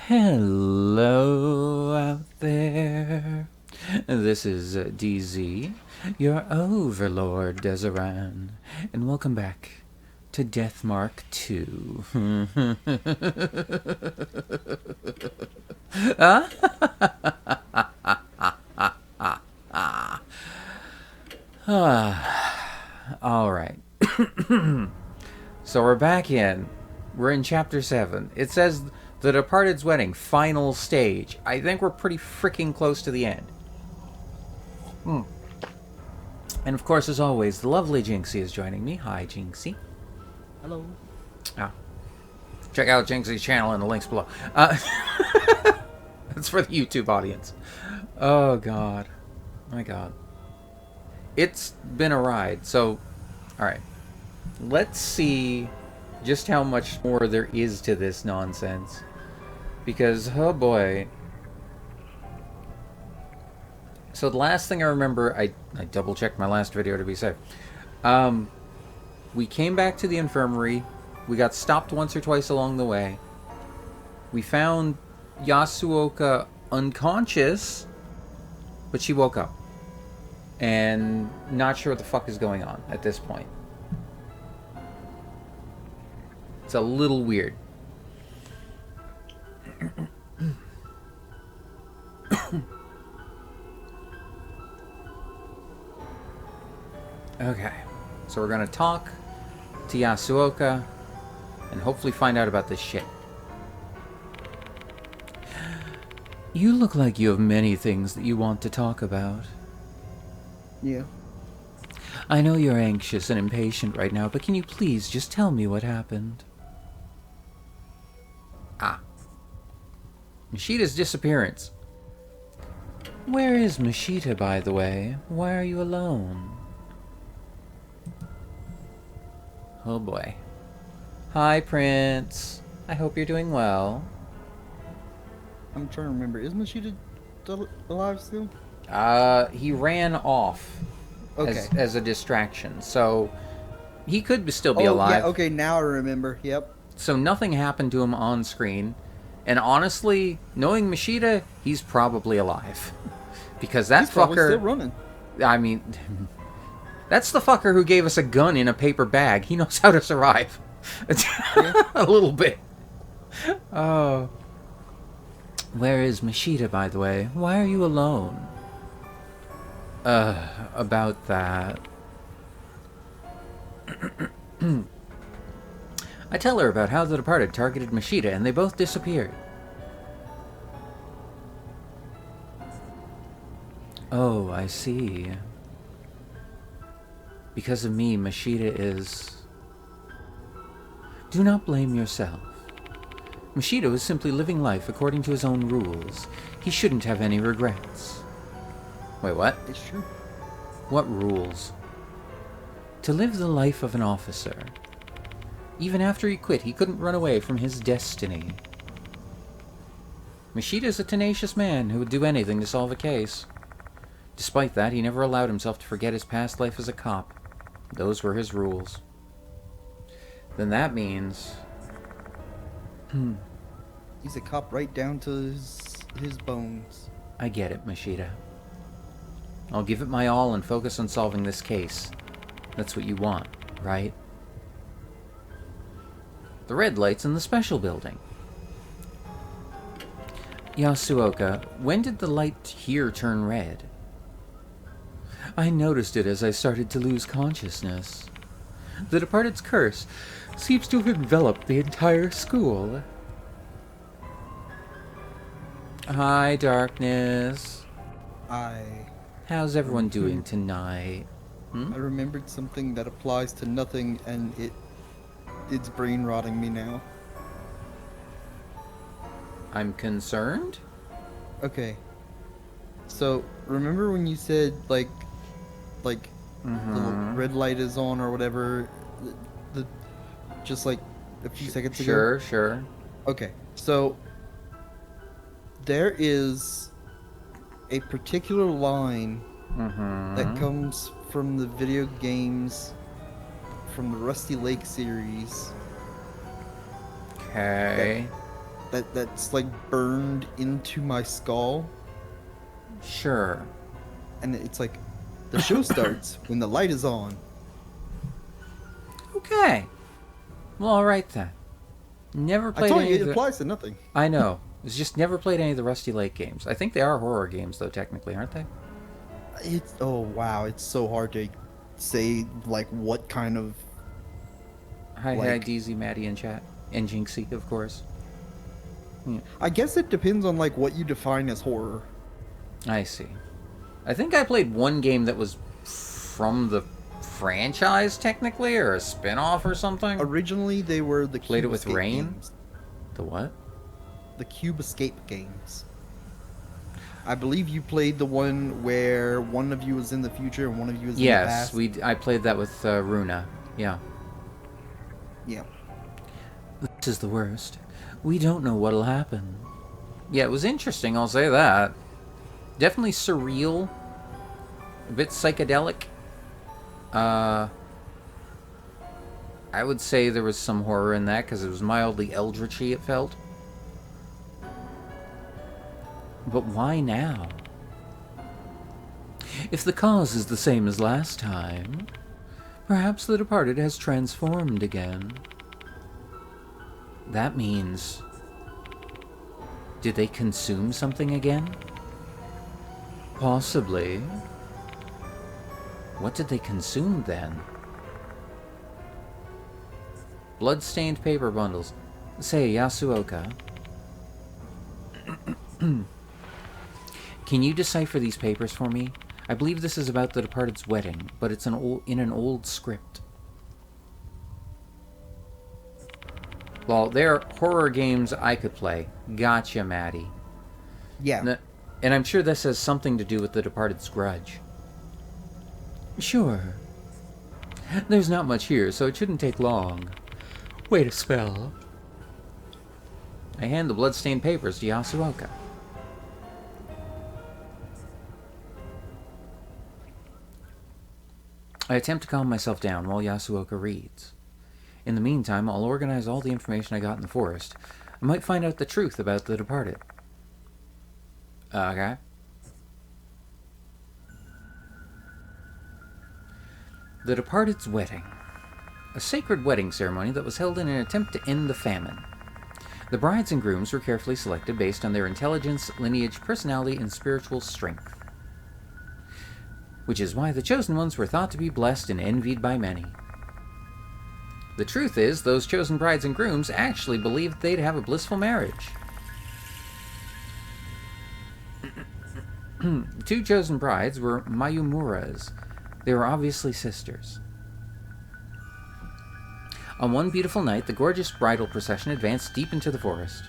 Hello out there. This is DZ, your overlord Deseran, and welcome back to Deathmark 2. Alright. So we're back in. We're in Chapter 7. It says The Departed's Wedding, final stage. I think we're pretty freaking close to the end. And of course, as always, the lovely Jinxy is joining me. Hi, Jinxy. Hello. Check out Jinxy's channel in the links below. That's for the YouTube audience. Oh, God. My God. It's been a ride. So, alright. Let's see just how much more there is to this nonsense. Because, oh boy. So the last thing I remember, I double-checked my last video to be safe. We came back to the infirmary. We got stopped once or twice along the way. We found Yasuoka unconscious, but she woke up. And not sure what the fuck is going on at this point. It's a little weird. Okay, so we're gonna talk to Yasuoka and hopefully find out about this shit. You look like you have many things that you want to talk about. Yeah. I know you're anxious and impatient right now, but can you please just tell me what happened? Mashida's disappearance. Where is Mashita, by the way? Why are you alone? Oh boy. Hi, Prince. I hope you're doing well. I'm trying to remember. Is Mashita alive still? He ran off as a distraction, so he could still be alive. Yeah, okay, now I remember. Yep. So nothing happened to him on screen. And honestly, knowing Mashita, he's probably alive. Because that He's probably fucker... still running. I mean... That's the fucker who gave us a gun in a paper bag. He knows how to survive. A little bit. Oh. Where is Mashita, by the way? Why are you alone? About that... I tell her about how the Departed targeted Mashita, and they both disappeared. Oh, I see. Because of me, Mashita is... Do not blame yourself. Mashita was simply living life according to his own rules. He shouldn't have any regrets. Wait, what? It's true. What rules? To live the life of an officer. Even after he quit, he couldn't run away from his destiny. Mashita's a tenacious man who would do anything to solve a case. Despite that, he never allowed himself to forget his past life as a cop. Those were his rules. Then that means... He's a cop right down to his bones. I get it, Mashita. I'll give it my all and focus on solving this case. That's what you want, right? The red light's in the special building. Yasuoka, when did the light here turn red? I noticed it as I started to lose consciousness. The Departed's curse seems to have enveloped the entire school. Hi, Darkness. How's everyone doing tonight? I remembered something that applies to nothing, and it's brain rotting me now. I'm concerned? Okay. So, remember when you said, like the red light is on or whatever, just like a few seconds ago? Sure. Okay, so there is a particular line that comes from the video games from the Rusty Lake series. Okay. that's like burned into my skull, Sure. and it's like the show starts when the light is on. Okay. Well, all right then. Never I played told any you of it the... applies to nothing. I know. It's just never played any of the Rusty Lake games. I think they are horror games, though, technically, aren't they? It's oh wow, it's so hard to say like what kind of Hi, like. DZ, Maddie, and chat. And Jinxy, of course. Yeah, I guess it depends on like what you define as horror. I see. I think I played one game that was from the franchise, technically, or a spin-off or something. Originally, they were the Played it Cube with Escape Rain? games. The what? The Cube Escape games. I believe you played the one where one of you was in the future and one of you was in the Yes, past. I played that with Runa. Yeah. Yeah. This is the worst. We don't know what'll happen. Yeah, it was interesting, I'll say that. Definitely surreal. A bit psychedelic. I would say there was some horror in that because it was mildly eldritchy, it felt. But why now? If the cause is the same as last time, perhaps the departed has transformed again. That means... Did they consume something again? Possibly. What did they consume then? Blood-stained paper bundles. Say, Yasuoka. Can you decipher these papers for me? I believe this is about the departed's wedding, but it's in an old script. Well, they're horror games I could play. Gotcha, Maddie. Yeah. And I'm sure this has something to do with the departed's grudge. Sure. There's not much here, so it shouldn't take long. Wait a spell. I hand the blood-stained papers to Yasuoka. I attempt to calm myself down while Yasuoka reads. In the meantime, I'll organize all the information I got in the forest. I might find out the truth about the departed. Okay. The departed's wedding. A sacred wedding ceremony that was held in an attempt to end the famine. The brides and grooms were carefully selected based on their intelligence, lineage, personality, and spiritual strength. Which is why the chosen ones were thought to be blessed and envied by many. The truth is, those chosen brides and grooms actually believed they'd have a blissful marriage. The two chosen brides were Mayumuras. They were obviously sisters. On one beautiful night, the gorgeous bridal procession advanced deep into the forest.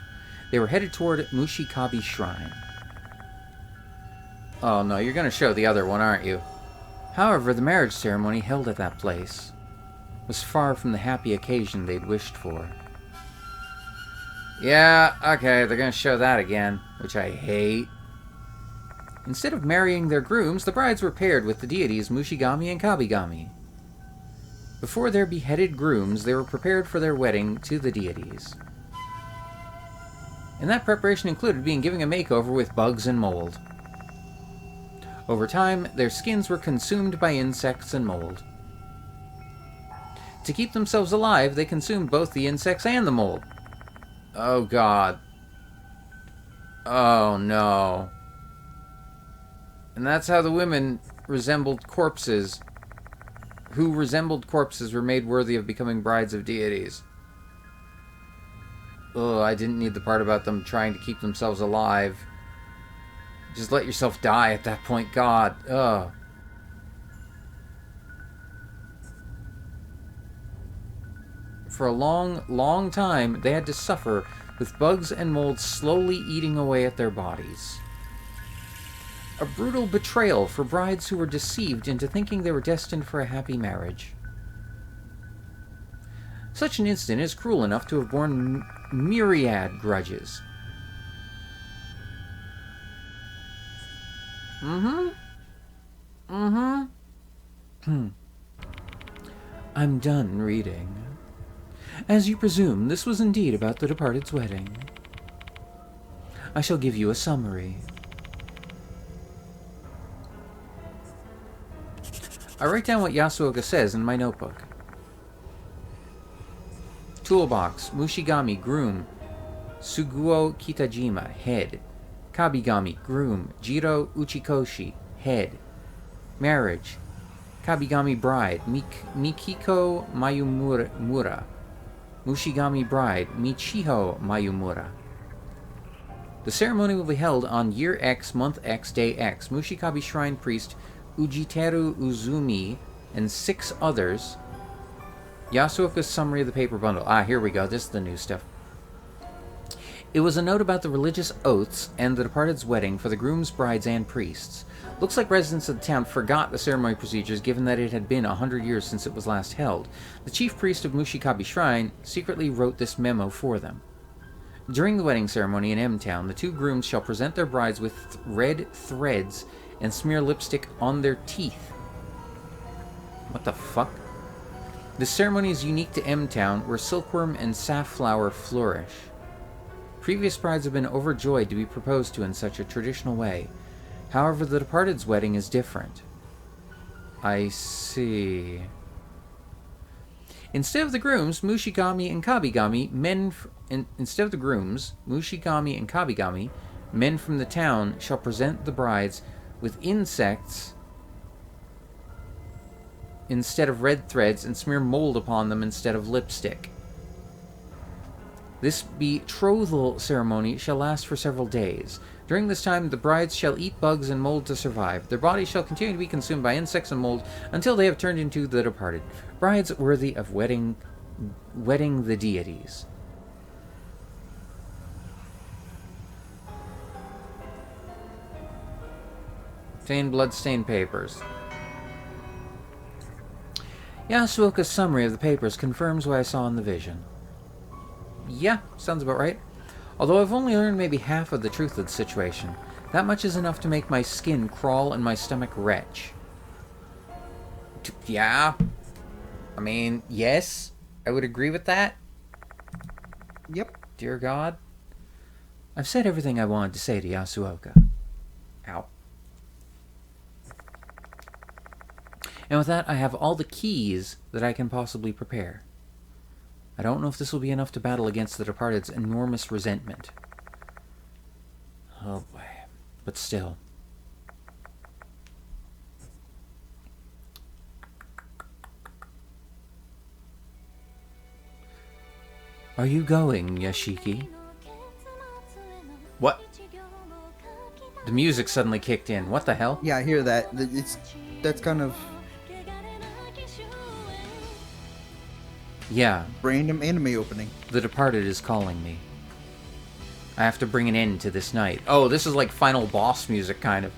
They were headed toward Mushikabi Shrine. Oh no, you're going to show the other one, aren't you? However, the marriage ceremony held at that place was far from the happy occasion they'd wished for. Yeah, okay, they're going to show that again, which I hate. Instead of marrying their grooms, the brides were paired with the deities Mushigami and Kabigami. Before their beheaded grooms, they were prepared for their wedding to the deities. And that preparation included being given a makeover with bugs and mold. Over time, their skins were consumed by insects and mold. To keep themselves alive, they consumed both the insects and the mold. Oh god. Oh no. And that's how the women resembled corpses. Who resembled corpses were made worthy of becoming brides of deities. Ugh, I didn't need the part about them trying to keep themselves alive. Just let yourself die at that point, God. Ugh. For a long, long time, they had to suffer with bugs and mold slowly eating away at their bodies. A brutal betrayal for brides who were deceived into thinking they were destined for a happy marriage. Such an incident is cruel enough to have borne myriad grudges. I'm done reading. As you presume, this was indeed about the departed's wedding. I shall give you a summary. I write down what Yasuoka says in my notebook. Toolbox, Mushigami, groom, Suguo Kitajima, head. Kabigami, groom, Jiro Uchikoshi, head. Marriage, Kabigami bride, Mikiko Mayumura. Mushigami bride, Michiho Mayumura. The ceremony will be held on year X, month X, day X. Mushikabi shrine priest Ujiteru Uzumi and 6 others. Yasuoka's summary of the paper bundle. Ah, here we go. This is the new stuff. It was a note about the religious oaths and the departed's wedding for the grooms, brides, and priests. Looks like residents of the town forgot the ceremony procedures given that it had been 100 years since it was last held. The chief priest of Mushikabi Shrine secretly wrote this memo for them. During the wedding ceremony in M-Town, the 2 grooms shall present their brides with red threads and smear lipstick on their teeth. What the fuck? This ceremony is unique to M-Town, where silkworm and safflower flourish. Previous brides have been overjoyed to be proposed to in such a traditional way. However, the departed's wedding is different. I see. Instead of the grooms, Mushigami and Kabigami, men from the town shall present the brides with insects instead of red threads and smear mold upon them instead of lipstick. This betrothal ceremony shall last for several days. During this time, the brides shall eat bugs and mold to survive. Their bodies shall continue to be consumed by insects and mold until they have turned into the departed. Brides worthy of wedding the deities. Stained blood-stained papers. Yasuoka's summary of the papers confirms what I saw in the vision. Yeah, sounds about right. Although I've only learned maybe half of the truth of the situation, that much is enough to make my skin crawl and my stomach retch. Yeah. I mean, yes, I would agree with that. Yep. Dear God. I've said everything I wanted to say to Yasuoka. Ow. And with that, I have all the keys that I can possibly prepare. I don't know if this will be enough to battle against the departed's enormous resentment. Oh boy. But still. Are you going, Yashiki? What? The music suddenly kicked in. What the hell? Yeah, I hear that. That's kind of Yeah. random anime opening. The Departed is calling me. I have to bring an end to this night. Oh, this is like final boss music, kind of.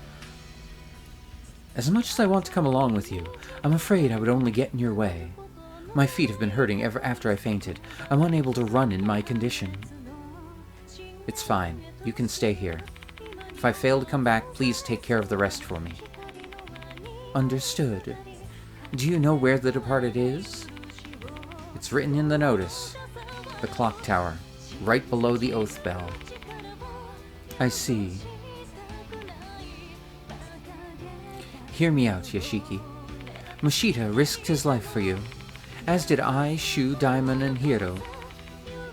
As much as I want to come along with you, I'm afraid I would only get in your way. My feet have been hurting ever after I fainted. I'm unable to run in my condition. It's fine. You can stay here. If I fail to come back, please take care of the rest for me. Understood. Do you know where the Departed is? It's written in the notice. The clock tower, right below the oath bell. I see. Hear me out, Yashiki. Mushita risked his life for you, as did I, Shu, Daimon, and Hiro.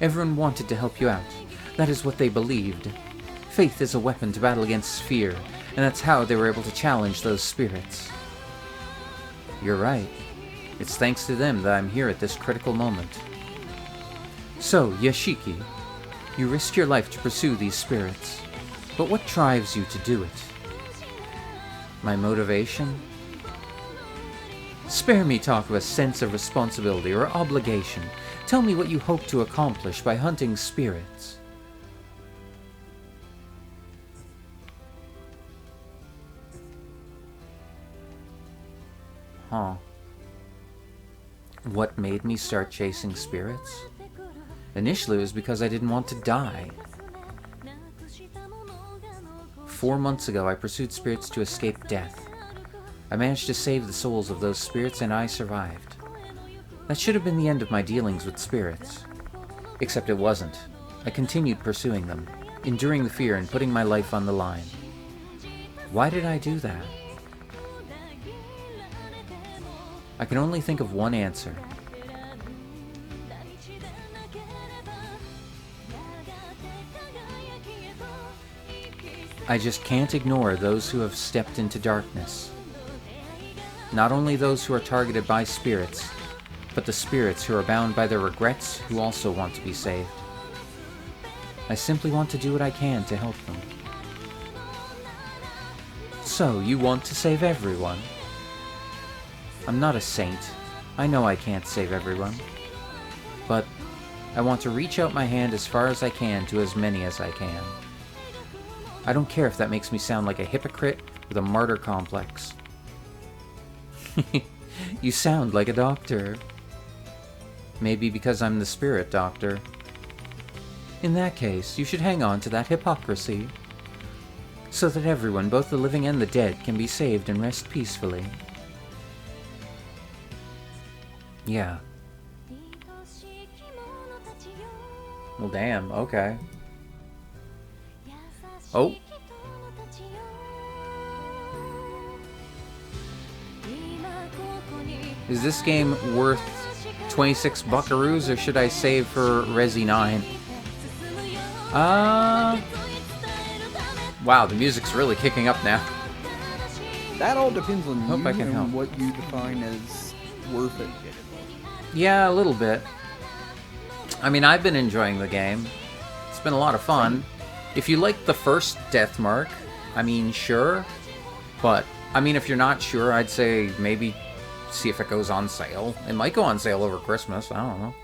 Everyone wanted to help you out. That is what they believed. Faith is a weapon to battle against fear, and that's how they were able to challenge those spirits. You're right. It's thanks to them that I'm here at this critical moment. So, Yashiki, you risked your life to pursue these spirits. But what drives you to do it? My motivation? Spare me talk of a sense of responsibility or obligation. Tell me what you hope to accomplish by hunting spirits. Huh. What made me start chasing spirits? Initially it was because I didn't want to die. 4 months ago I pursued spirits to escape death. I managed to save the souls of those spirits and I survived. That should have been the end of my dealings with spirits. Except it wasn't. I continued pursuing them. enduring the fear and putting my life on the line. Why did I do that? I can only think of one answer. I just can't ignore those who have stepped into darkness. Not only those who are targeted by spirits, but the spirits who are bound by their regrets who also want to be saved. I simply want to do what I can to help them. So, you want to save everyone? I'm not a saint. I know I can't save everyone. But I want to reach out my hand as far as I can to as many as I can. I don't care if that makes me sound like a hypocrite with a martyr complex. You sound like a doctor. Maybe because I'm the spirit doctor. In that case, you should hang on to that hypocrisy, so that everyone, both the living and the dead, can be saved and rest peacefully. Yeah. Well, damn, okay. Oh. Is this game worth 26 buckaroos, or should I save for Resi 9? Wow, the music's really kicking up now. That all depends on Hope you I can help. and what you define as worth it. Yeah, a little bit. I mean, I've been enjoying the game. It's been a lot of fun. If you like the first Death Mark, I mean, sure. But, I mean, if you're not sure, I'd say maybe see if it goes on sale. It might go on sale over Christmas, I don't know.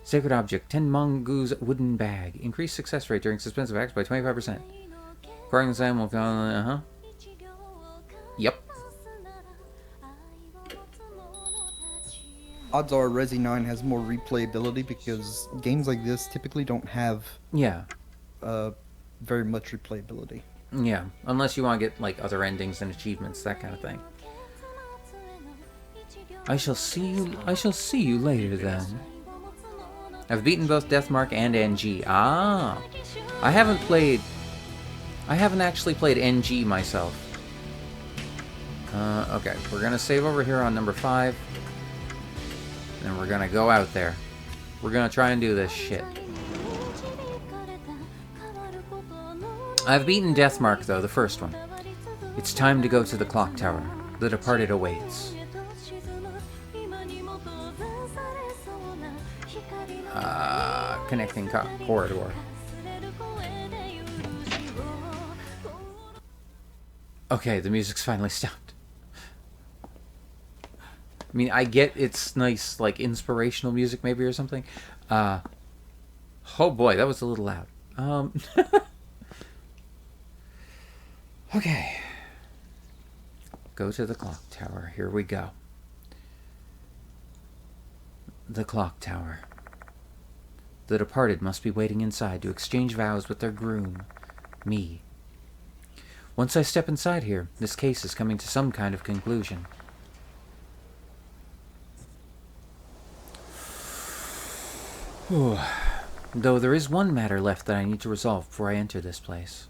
Sacred Object, 10 Mongoose Wooden Bag. Increased success rate during suspensive acts by 25%. According to Sam, will Yep. Odds are Resi 9 has more replayability because games like this typically don't have Yeah. very much replayability. Yeah. Unless you want to get, like, other endings and achievements, that kind of thing. I shall see you later, then. I've beaten both Deathmark and NG. Ah! I haven't actually played NG myself. Okay, we're gonna save over here on number 5. And we're gonna go out there. We're gonna try and do this shit. I've beaten Deathmark, though, the first one. It's time to go to the clock tower. The departed awaits. Connecting corridor. Okay, the music's finally stopped. I mean, I get it's nice, like, inspirational music, maybe, or something. Oh boy, that was a little loud. Okay. Go to the clock tower. Here we go. The clock tower. The departed must be waiting inside to exchange vows with their groom, me. Once I step inside here, this case is coming to some kind of conclusion. Though there is one matter left that I need to resolve before I enter this place.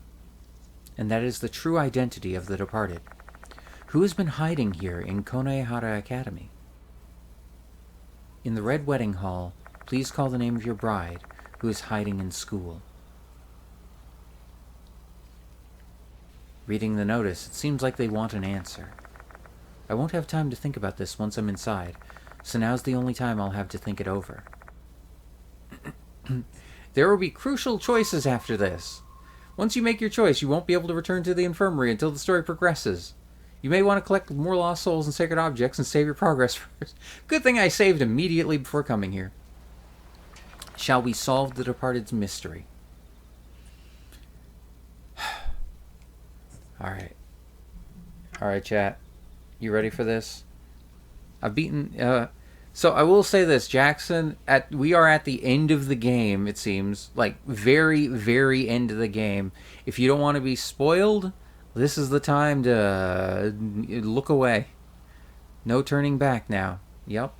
And that is the true identity of the departed. Who has been hiding here in Konohara Academy? In the Red Wedding Hall, please call the name of your bride, who is hiding in school. Reading the notice, it seems like they want an answer. I won't have time to think about this once I'm inside, so now's the only time I'll have to think it over. There will be crucial choices after this. Once you make your choice, you won't be able to return to the infirmary until the story progresses. You may want to collect more lost souls and sacred objects and save your progress first. Good thing I saved immediately before coming here. Shall we solve the departed's mystery? Alright. Alright, chat. You ready for this? I've beaten... So I will say this, Jackson, we are at the end of the game, it seems. Like, very, very end of the game. If you don't want to be spoiled, this is the time to look away. No turning back now. Yep.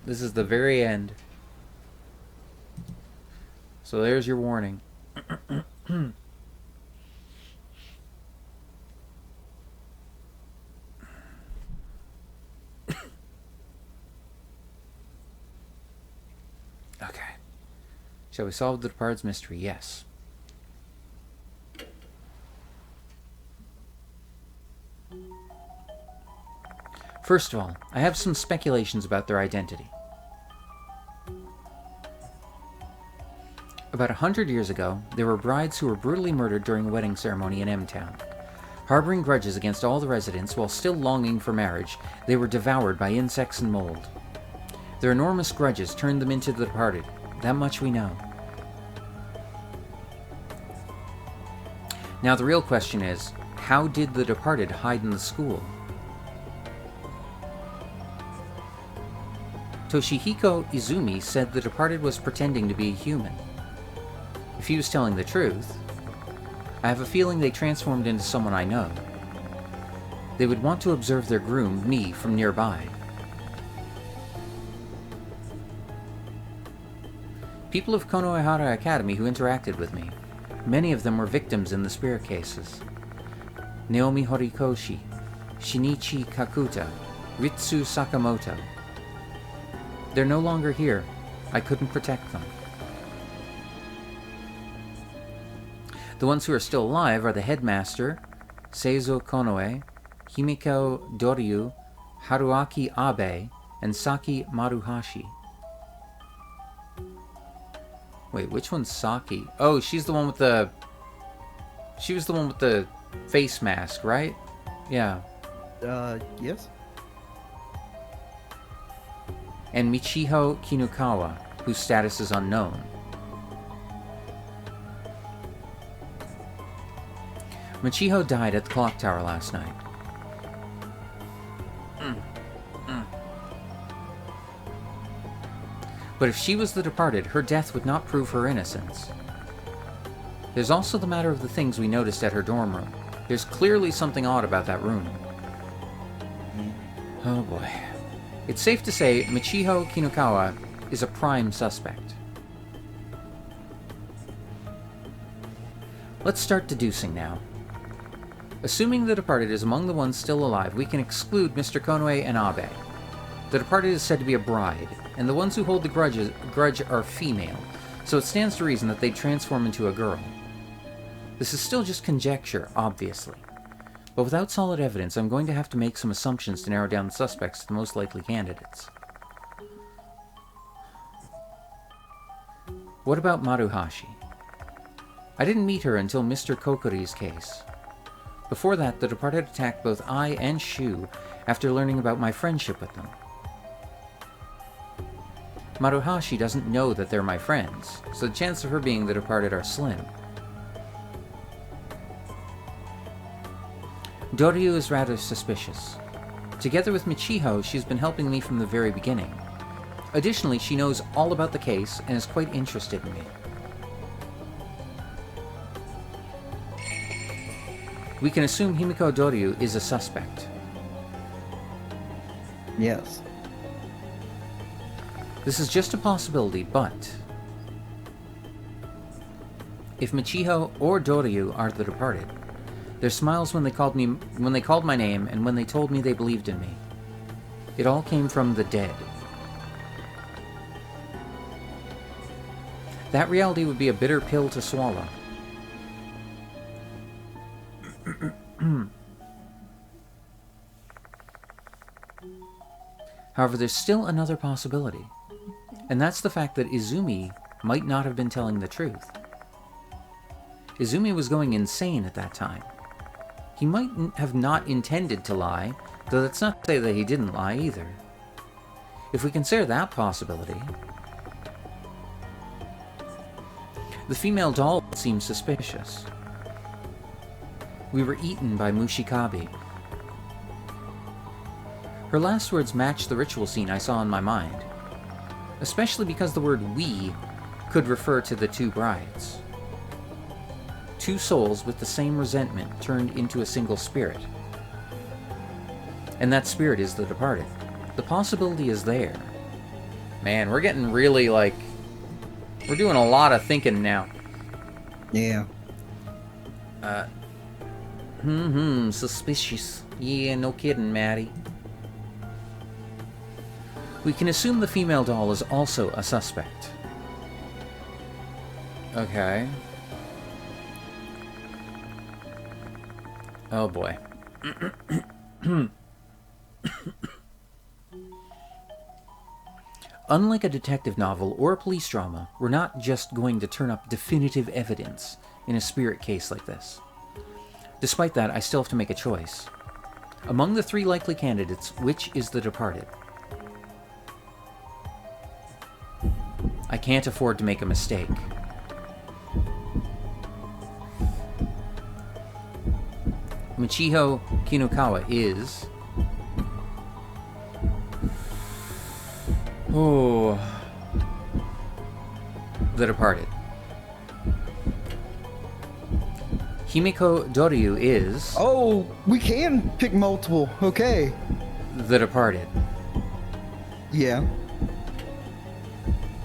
This is the very end. So there's your warning. Okay. Shall we solve the departed's mystery? Yes. First of all, I have some speculations about their identity. About 100 years ago, there were brides who were brutally murdered during a wedding ceremony in M-Town. Harboring grudges against all the residents while still longing for marriage, they were devoured by insects and mold. Their enormous grudges turned them into the departed. That much we know. Now the real question is, how did the departed hide in the school? Toshihiko Izumi said the departed was pretending to be a human. If he was telling the truth, I have a feeling they transformed into someone I know. They would want to observe their groom, me, from nearby. People of Konohara Academy who interacted with me. Many of them were victims in the spirit cases. Naomi Horikoshi, Shinichi Kakuta, Ritsu Sakamoto. They're no longer here. I couldn't protect them. The ones who are still alive are the headmaster, Seizo Konoe, Himiko Doryu, Haruaki Abe, and Saki Maruhashi. Wait, which one's Saki? Oh, she's the one with the... She was the one with the face mask, right? Yeah. Yes? And Michiho Kinukawa, whose status is unknown. Michiho died at the clock tower last night. But if she was the departed, her death would not prove her innocence. There's also the matter of the things we noticed at her dorm room. There's clearly something odd about that room. Oh boy. It's safe to say Michiho Kinukawa is a prime suspect. Let's start deducing now. Assuming the departed is among the ones still alive, we can exclude Mr. Konoe and Abe. The departed is said to be a bride, and the ones who hold the grudge are female, so it stands to reason that they'd transform into a girl. This is still just conjecture, obviously. But without solid evidence, I'm going to have to make some assumptions to narrow down the suspects to the most likely candidates. What about Maruhashi? I didn't meet her until Mr. Kokori's case. Before that, the departed attacked both I and Shu after learning about my friendship with them. Maruhashi doesn't know that they're my friends, so the chances of her being the departed are slim. Doryu is rather suspicious. Together with Michiho, she's been helping me from the very beginning. Additionally, she knows all about the case and is quite interested in me. We can assume Himiko Doryu is a suspect. Yes. This is just a possibility, but if Michiho or Doryu are the departed, their smiles when they called my name and when they told me they believed in me. It all came from the dead. That reality would be a bitter pill to swallow. However, there's still another possibility, and that's the fact that Izumi might not have been telling the truth. Izumi was going insane at that time. He might have not intended to lie, though that's not to say that he didn't lie either. If we consider that possibility, the female doll seems suspicious. We were eaten by Mushikabe. Her last words matched the ritual scene I saw in my mind, especially because the word "we" could refer to the two brides. Two souls with the same resentment turned into a single spirit. And that spirit is the departed. The possibility is there. Man, we're getting really, we're doing a lot of thinking now. Yeah. Suspicious. Yeah, no kidding, Maddie. We can assume the female doll is also a suspect. Okay. Oh boy. Unlike a detective novel or a police drama, we're not just going to turn up definitive evidence in a spirit case like this. Despite that, I still have to make a choice. Among the 3 likely candidates, which is the departed? I can't afford to make a mistake. Michiho Kinokawa is... Oh... The Departed. Himiko Doryu is... Oh, we can pick multiple. Okay. The Departed. Yeah.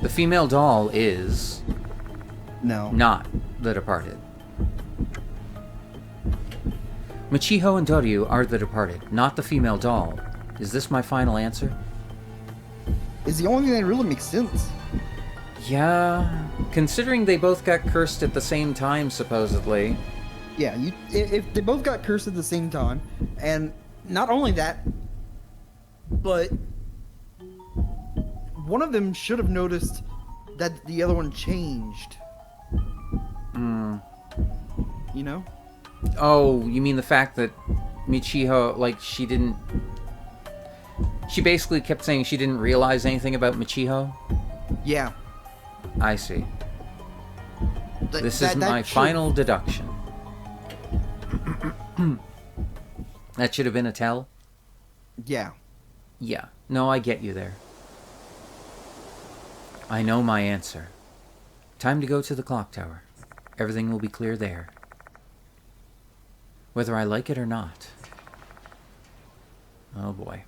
The female doll is... No. Not The Departed. Michiho and Doryu are The Departed, not the female doll. Is this my final answer? It's the only thing that really makes sense. Yeah, considering they both got cursed at the same time, supposedly. Yeah, if they both got cursed at the same time, and not only that, but one of them should have noticed that the other one changed. You know? Oh, you mean the fact that Michiho, like, she didn't... She basically kept saying she didn't realize anything about Michiho? Yeah. I see. This is my final deduction. That should have been a tell? Yeah. Yeah. No, I get you there. I know my answer. Time to go to the clock tower. Everything will be clear there. Whether I like it or not. Oh boy.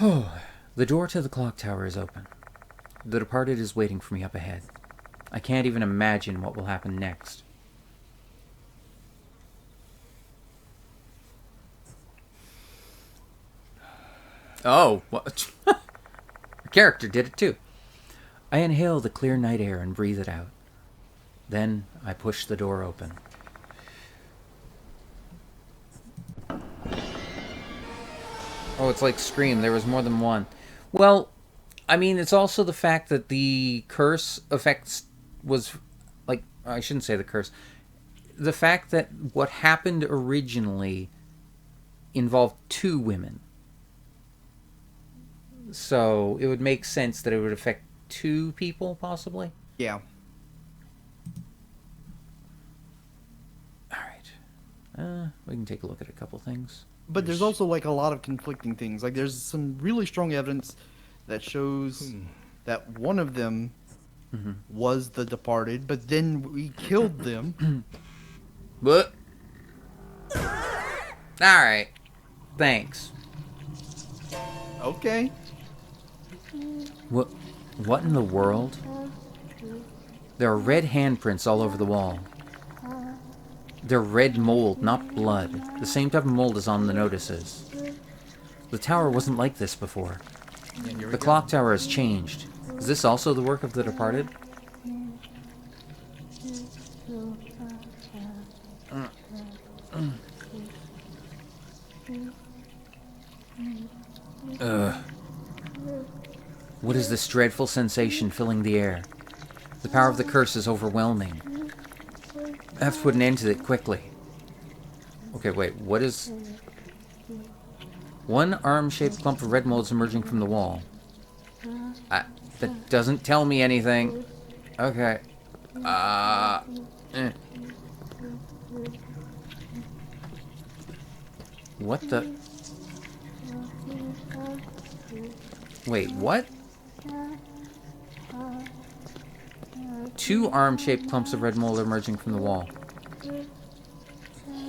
Oh, the door to the clock tower is open. The departed is waiting for me up ahead. I can't even imagine what will happen next. Oh, what? Her character did it too. I inhale the clear night air and breathe it out. Then I push the door open. Oh, it's like Scream. There was more than one. Well, I mean, it's also the fact that the curse effects was... Like, I shouldn't say the curse. The fact that what happened originally involved 2 women. So, it would make sense that it would affect 2 people, possibly? Yeah. Alright. We can take a look at a couple things. But there's also, like, a lot of conflicting things. Like, there's some really strong evidence that shows that one of them was the departed, but then we killed them. What? Alright. Thanks. Okay. What in the world? There are red handprints all over the wall. They're red mold, not blood. The same type of mold as on the notices. The tower wasn't like this before. The clock tower has changed. Is this also the work of the departed? What is this dreadful sensation filling the air? The power of the curse is overwhelming. I have to put an end to it quickly. Okay, wait, what is... One arm-shaped clump of red mold is emerging from the wall. That doesn't tell me anything. Okay. What the... Wait, what? 2 arm-shaped clumps of red mold are emerging from the wall.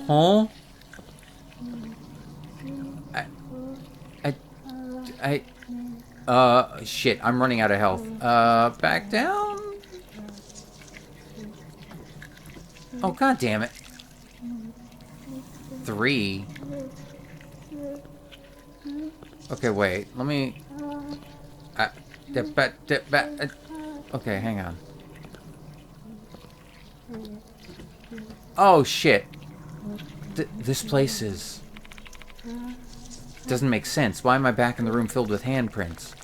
Huh? Shit, I'm running out of health. Back down? Oh, god damn it. 3. Okay, wait. Let me... okay, hang on. Oh, shit. This place is... doesn't make sense. Why am I back in the room filled with handprints?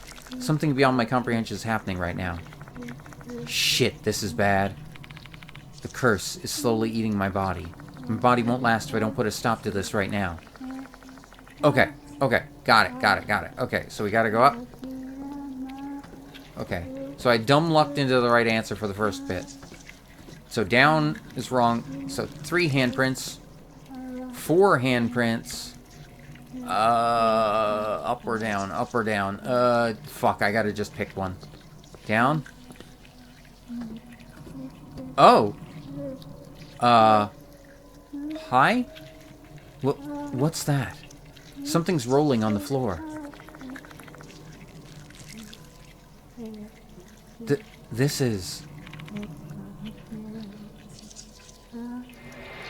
Something beyond my comprehension is happening right now. Shit, this is bad. The curse is slowly eating my body. My body won't last if I don't put a stop to this right now. Okay, okay. Got it. Okay, so we gotta go up. Okay, so I dumb lucked into the right answer for the first bit. So down is wrong. So 3 handprints. 4 handprints. Up or down, up or down. Fuck, I gotta just pick one. Down. Oh. Hi? What's that? Something's rolling on the floor. This is...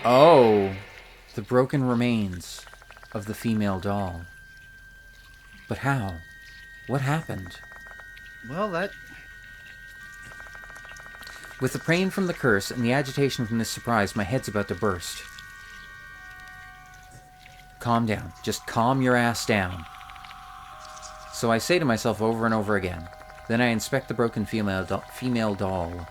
Oh. The broken remains of the female doll. But how? What happened? Well, that... With the pain from the curse and the agitation from this surprise, my head's about to burst. Calm down. Just calm your ass down. So I say to myself over and over again. Then I inspect the broken female doll.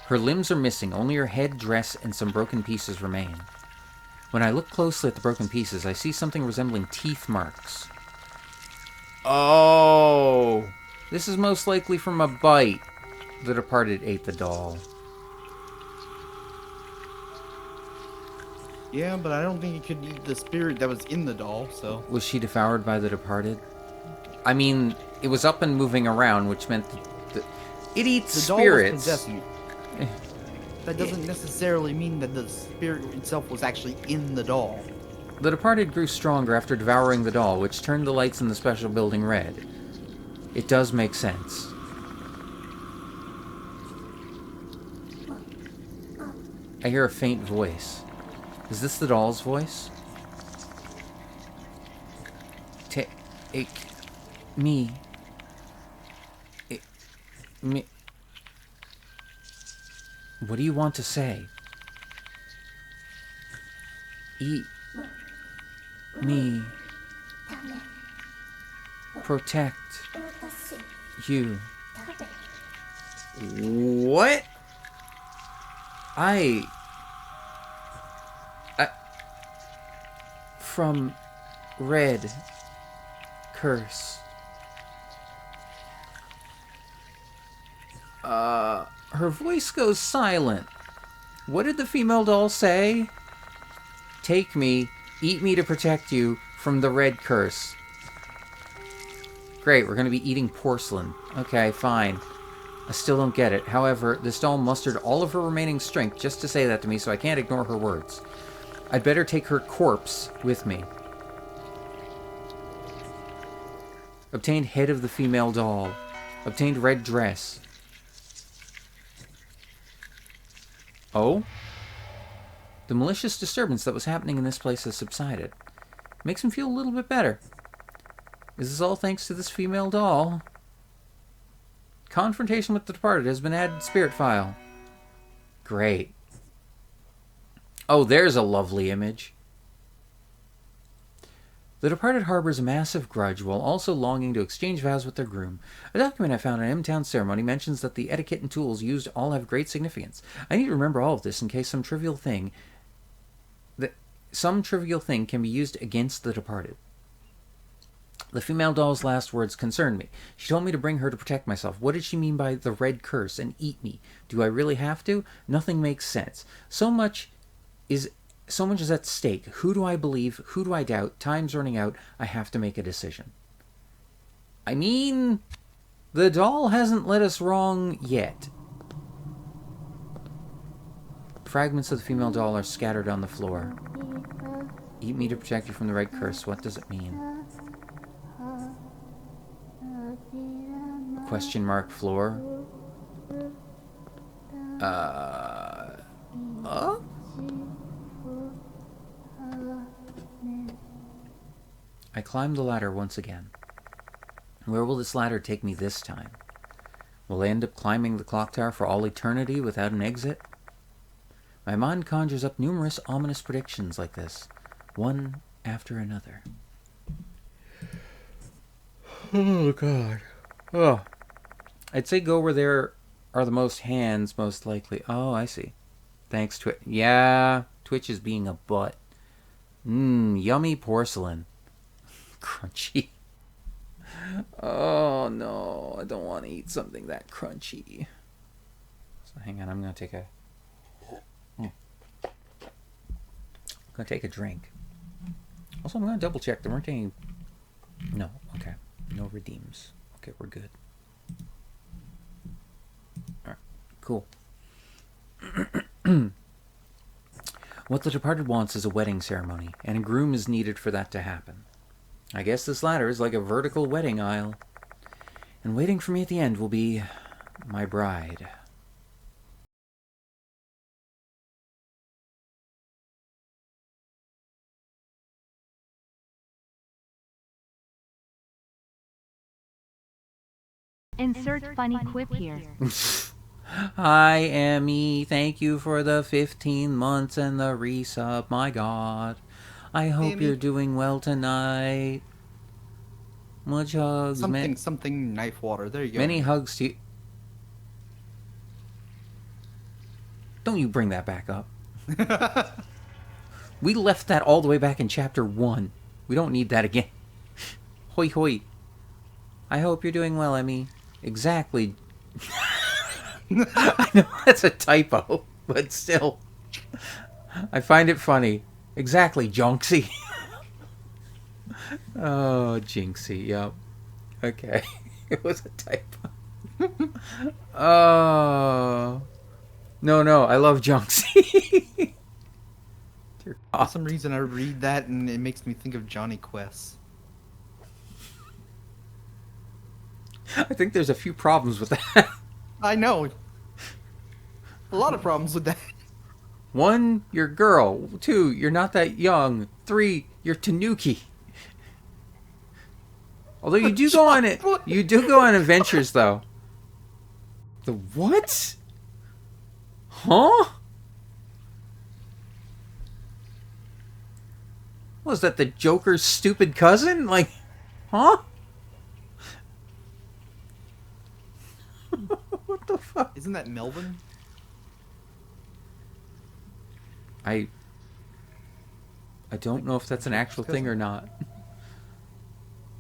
Her limbs are missing, only her head, dress, and some broken pieces remain. When I look closely at the broken pieces, I see something resembling teeth marks. Oh! This is most likely from a bite. The departed ate the doll. Yeah, but I don't think it could eat the spirit that was in the doll, so... Was she devoured by the departed? I mean, it was up and moving around, which meant that it eats the doll spirits. Was possessing it. That doesn't necessarily mean that the spirit itself was actually in the doll. The departed grew stronger after devouring the doll, which turned the lights in the special building red. It does make sense. I hear a faint voice. Is this the doll's voice? Take me. Me. What do you want to say? Eat me. Protect you. What? From red curse. Her voice goes silent. What did the female doll say? Take me, eat me to protect you from the red curse. Great, we're going to be eating porcelain. Okay, fine. I still don't get it. However, this doll mustered all of her remaining strength just to say that to me, so I can't ignore her words. I'd better take her corpse with me. Obtained head of the female doll. Obtained red dress. Oh? The malicious disturbance that was happening in this place has subsided. Makes me feel a little bit better. Is this all thanks to this female doll? Confrontation with the departed has been added to Spirit File. Great. Oh, there's a lovely image. The departed harbors a massive grudge while also longing to exchange vows with their groom. A document I found in an M-Town ceremony mentions that the etiquette and tools used all have great significance. I need to remember all of this in case some trivial thing can be used against the departed. The female doll's last words concerned me. She told me to bring her to protect myself. What did she mean by the red curse and eat me? Do I really have to? Nothing makes sense. So much is at stake. Who do I believe? Who do I doubt? Time's running out. I have to make a decision. I mean, the doll hasn't led us wrong yet. Fragments of the female doll are scattered on the floor. Eat me to protect you from the red curse. What does it mean? Question mark floor. Uh... Uh? I climbed the ladder once again. Where will this ladder take me this time? Will I end up climbing the clock tower for all eternity without an exit? My mind conjures up numerous ominous predictions like this, one after another. Oh, God. Oh. I'd say go where there are the most hands, most likely. Oh, I see. Thanks, Twitch. Yeah, Twitch is being a butt. Yummy porcelain. Crunchy. Oh, no. I don't want to eat something that crunchy. So hang on, I'm going to take a... I'm going to take a drink. Also, I'm going to double check. There weren't any... No, okay. No redeems. Okay, we're good. Alright, cool. What the departed wants is a wedding ceremony, and a groom is needed for that to happen. I guess this ladder is like a vertical wedding aisle. And waiting for me at the end will be my bride. Insert funny quip here. Hi, Emmy. Thank you for the 15 months and the resub. My God. I hope Emmy. you're doing well tonight. Much hugs. Something knife water. There you go. Many hugs to you. Don't you bring that back up. We left that all the way back in chapter 1. We don't need that again. Hoi hoi. I hope you're doing well, Emmy. Exactly. I know that's a typo, but still. I find it funny. Exactly, Jinxy. Oh, Jinxy, yep. Okay. It was a typo. Oh. No, I love Jinxy. For some reason, I read that and it makes me think of Johnny Quest. I think there's a few problems with that. I know. A lot of problems with that. 1, you're a girl. 2, you're not that young. 3, you're Tanuki. Although you do go on it, you do go on adventures though. The what? Huh? Was that the Joker's stupid cousin? Like, huh? What the fuck? Isn't that Melvin? I don't know if that's an actual thing or not.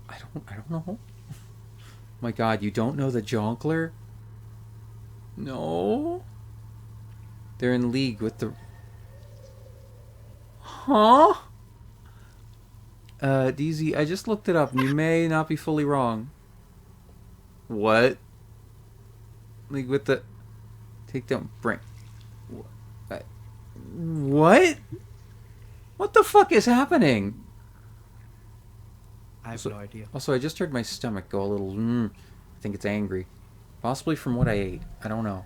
I don't know. My God, you don't know the Jonkler? No. They're in league with the... Huh? DZ, I just looked it up and you may not be fully wrong. What? League with the... Take down... Bring... What? What the fuck is happening? I have no idea. Also, I just heard my stomach go a little... I think it's angry. Possibly from what I ate. I don't know.